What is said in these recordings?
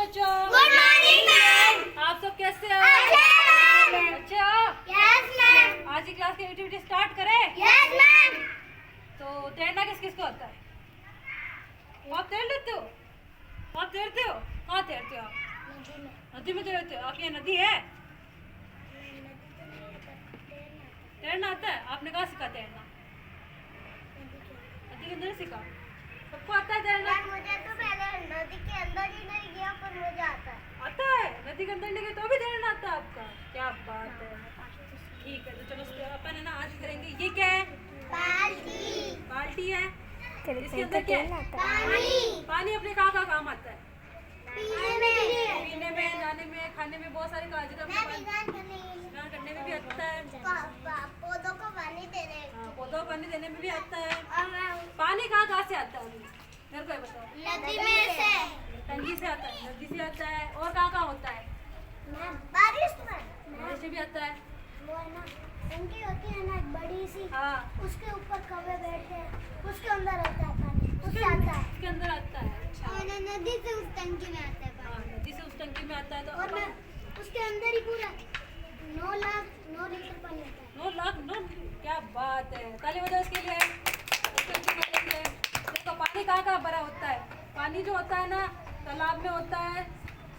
बच्चों। Good morning ma'am. आप सब कैसे हो? अच्छे हो? Yes ma'am. आज की क्लास की एक्टिविटी स्टार्ट करें? Yes ma'am. तो तैरना किस किस को आता है? आप तैर लेते हो? आप तैरते हो? कहाँ तैरते हो आप? नदी में तैरते हो? आप ये नदी है? तैरना आता है? आपने कहाँ सीखा तैरना? नदी के अंदर सीखा? सबको आता है तैरना? मुझे तो पहले नदी के अंदर ही नहीं गया, पर मुझे आता है। आता है? नदी के अंदर नहीं गए तो भी तैरना आता है आपका? क्या बात है। ठीक है, तो चलो अपन है ना आज करेंगे। ये क्या है? बाल्टी। बाल्टी है। इसके अंदर क्या है? पानी। पानी अपने कहाँ का काम आता है? पीने में, पीने में, नहाने में, खाने में, बहुत सारे काज स्नान करने में भी आता है। पौधों को पानी देने। हाँ, पौधों को पानी देने में भी आता है। पानी कहाँ कहाँ से आता है? मेरे को ये बताओ। नदी में से, टंकी से आता है, नदी से आता है, और कहाँ कहाँ होता है? बारिश में, बारिश से भी आता है। वो है ना टंकी होती है ना एक बड़ी सी, हाँ, उसके ऊपर कौवे बैठते हैं, उसके अंदर रहता है पानी, उससे आता है। इसके अंदर आता है। अच्छा, और नदी से उस टंकी में आता है हाँ, पानी। नदी से उस टंकी में आता है। तो और उसके अंदर ही पूरा 9 लीटर पानी आता है। 9 लाख 9, क्या बात है। ताली बजाओ इसके लिए, देखो पानी कहाँ कहाँ भरा होता है। पानी जो होता है ना, तालाब में होता है,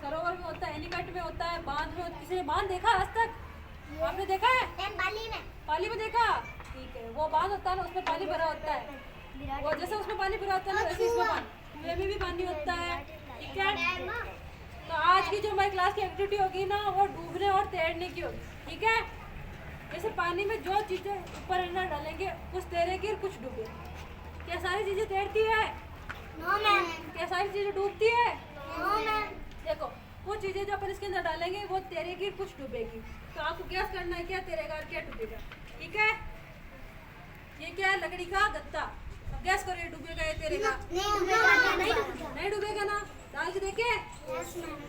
सरोवर में होता है, एनीकट में होता है, बांध में। किसी ने बांध देखा आज तक? आपने देखा है? पाली में देखा? ठीक है, वो बांध होता है ना, उसमें पानी भरा होता है। वो जैसे उसमें पानी भरा होता है ना, वैसे इसमें कुएं में भी पानी होता है। ठीक है, तो आज की जो हमारी क्लास की एक्टिविटी होगी ना, वो डूबने और तैरने की होगी। ठीक है, जैसे पानी में जो चीज़ें ऊपर अंदर डालेंगे, कुछ तैरेगी और कुछ डूबेगी। क्या सारी चीज़ें तैरती है? No ma'am. क्या सारी चीज़ें डूबती है? No ma'am. देखो, वो चीज़ें जो अपन इसके अंदर डालेंगे वो तैरेगी, कुछ डूबेगी। तो आपको गैस करना है क्या तैरेगा और क्या डूबेगा। ठीक है, ये क्या है? लकड़ी का गत्ता। अब गैस करो, ये डूबेगा या तैरेगा? नहीं डूबेगा। नहीं डूबेगा ना। डाल के देखे? Yes ma'am.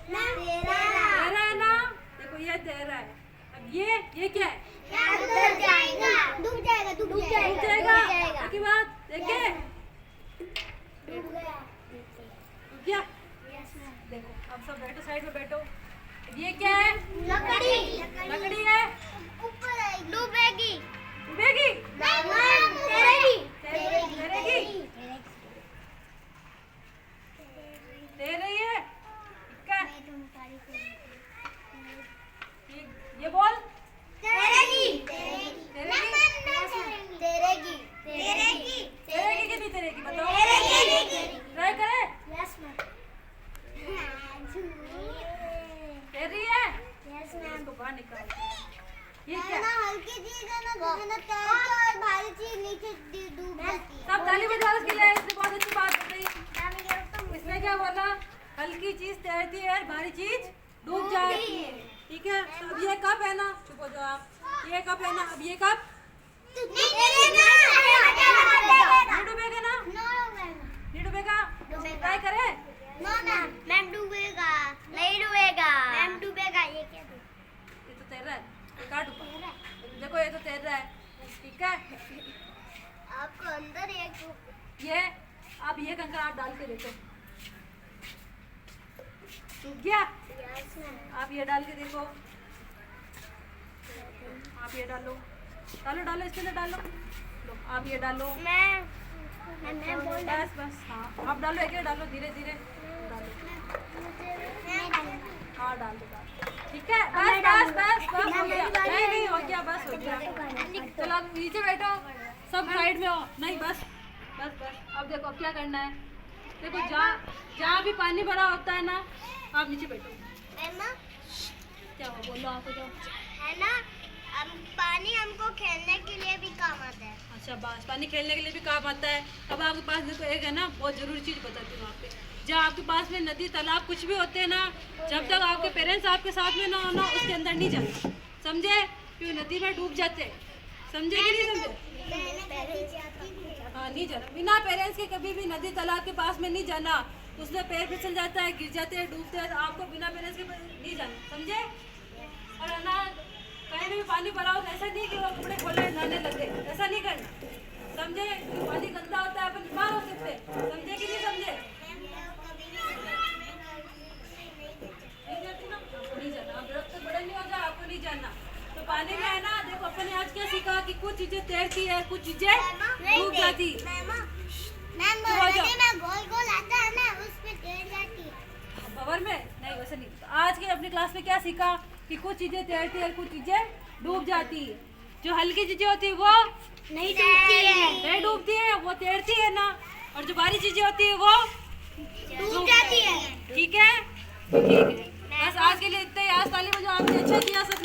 तैर रहा है ना। देखो ये तैर रहा है। अब ये क्या है? डूब जाएगा। डूब जाएगा। डूब जाएगा। की बात देखे? डूब गया। डूब गया। Yes ma'am. देखो, अब सब बैठो, साइड में बैठो। ये क्या है? लकड़ी है। ऊपर आएगी। डूबेगी। डूबेगी? मैम तैरेगी। तैरेगी? तैर रही है। ठीक है, ये बोल। तैरेगी। तैरेगी कि नहीं तैरेगी? बताओ। ट्राई करे। Yes ma'am. तैर रही है। Yes ma'am. इसको बाहर निकाल। ये क्या? हल्की चीज है ना, और भारी चीज नीचे डूब जाती है। सब ताली बजाओ इसके लिए। इसने बहुत अच्छी बात बताई। इसने क्या बोला? हल्की चीज तैरती है और भारी चीज डूब जाती है। ठीक है, तो अब ये कप है ना, चुप हो जाओ आप। ये कप है ना, अब ये कप नहीं डूबेगा ना? नहीं डूबेगा? ट्राई करे। मैम डूबेगा। नहीं डूबेगा। मैम डूबेगा। ये क्या ये तो तैर रहा है। ये कहाँ डूबा? देखो, ये तो तैर रहा है। ठीक है, आपको अंदर एक ये अब ये कंकर आप डाल के देखो। डूब गया? Yes ma'am. आप ये डाल के देखो। आप ये डालो, डालो इसके अंदर डालो। लो, आप ये डालो। मैं बोल बस बस, हाँ आप डालो, एक डालो, धीरे धीरे डालो। हाँ डाल दो, ठीक है। बस हो गया। नहीं हो गया, बस हो गया। चलो अब नीचे बैठो, सब साइड में हो। नहीं बस। अब देखो अब क्या करना है। देखो, जहाँ भी पानी भरा होता है ना, आप नीचे बैठो। क्या हुआ? बोलो आपको जाओ। है ना, पानी हमको खेलने के लिए भी काम आता है। अच्छा, बस पानी खेलने के लिए भी काम आता है। अब आपके पास देखो एक है ना, बहुत ज़रूरी चीज़ बताती हूँ आपको। जहाँ आपके पास में नदी तालाब कुछ भी होते हैं ना, जब तक आपके पेरेंट्स आपके साथ में ना हो ना, उसके अंदर नहीं जाना। समझे? क्यों? नदी में डूब जाते हैं। समझे कि नहीं समझे? हाँ, नहीं जाना। बिना पेरेंट्स के कभी भी नदी तालाब के पास में नहीं जाना। उसमें पैर फिसल जाता है, गिर जाते हैं, डूबते हैं। तो आपको बिना पेरेंट्स के नहीं जाना। समझे? और है ना, कहीं भी पानी भरा हो, ऐसा नहीं कि वो कपड़े खोले नहाने लगे, ऐसा नहीं करना। समझे? पानी गंदा होता है, अपन बीमार हो सकते हैं। समझे कि नहीं समझे? हिंदी में है ना। देखो अपन ने आज क्या सीखा कि कुछ चीजें तैरती है, कुछ चीजें डूब जाती। मैम गोल गोल आता है ना उसमें तैर जाती है। भंवर में नहीं, वैसे नहीं। तो आज के अपनी क्लास में क्या सीखा कि कुछ चीजें तैरती है, कुछ चीजें डूब जाती। जो हल्की चीजें होती है वो नहीं डूबती है, नहीं डूबती है, वो तैरती है ना। और जो भारी चीजें होती है वो डूब जाती है। ठीक है, ठीक है। बस आज के लिए इतना ही। आज ताली बजाओ, आपने अच्छा किया सब।